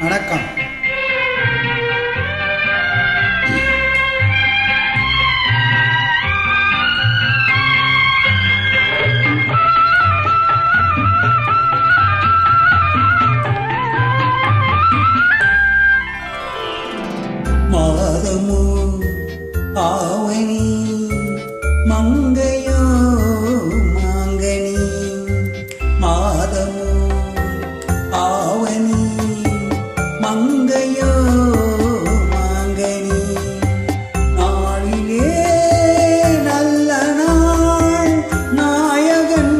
வணக்கம். மாதமோ ஆவணி மங்கையோ மாங்கனி, மாதமோ ஆவணி மங்கையோ மாங்கனி, நாளிலே நல்ல நாள் நாயகன்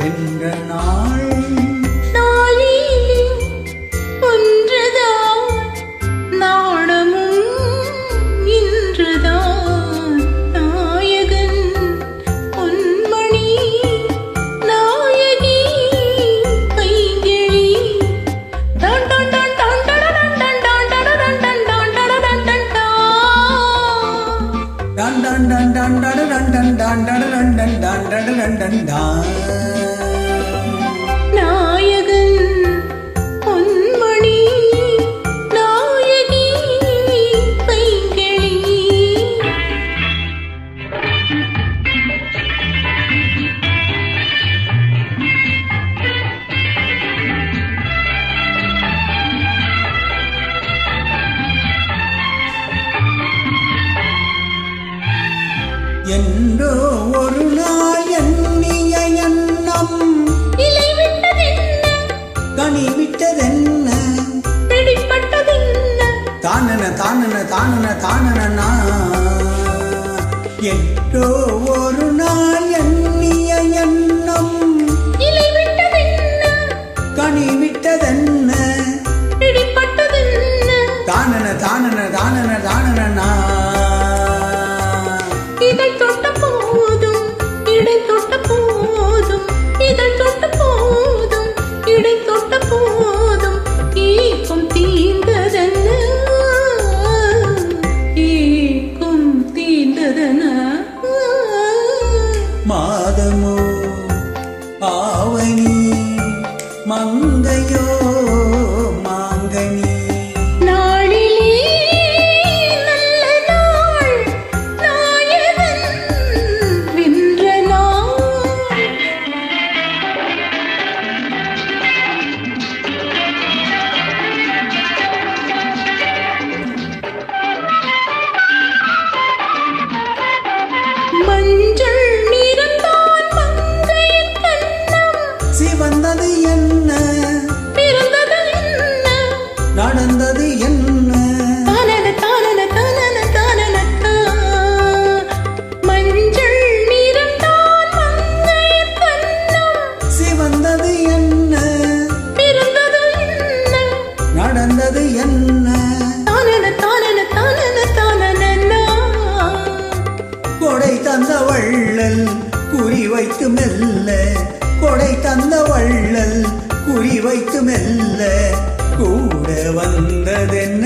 வென்ற நாள். நாயகன் பொன்மணி நாயகி பைங்கிளி. என்றோ ஒரு நாள் எண்ணிய எண்ணம் இலை விட்டதென்ன கனி விட்டதென்ன, பிடிப்பட்டதென்ன தானன தானன தானன தானனா. என்றோ ஒரு நாள் எண்ணிய எண்ணம் இலை விட்டதென்ன கனி விட்டதென்ன, பிடிப்பட்டதென்ன தானன தானன தானன தானனா. இதை தொட்ட போதும் இடை தொட்ட போதும், இதை தொட்ட போதும் இடை தொட்ட போதும், ஏக்கும் தீர்ந்ததென்ன ஏக்கும் தீர்ந்ததென்ன. மாதமோ ஆவணி மங்கையோ மாங்கனி, மஞ்சள் நிறந்தான் மங்கையின் கண்ணம், சிவந்தது என்ன பிறந்தது என்ன நடந்தது என்ன, தானன தானன தானன தானனக்கா. மஞ்சள் நிறந்தான் மங்கையின் கண்ணம், சிவந்தது என்ன பிறந்தது என்ன நடந்தது என்ன, தானன தானன தானன தானனனா. கொடை தந்த வள்ளல் குறி வைத்து மெல்ல, கொடை தந்த வள்ளல் குறி வைத்து மெல்ல கூட வந்ததென்ன.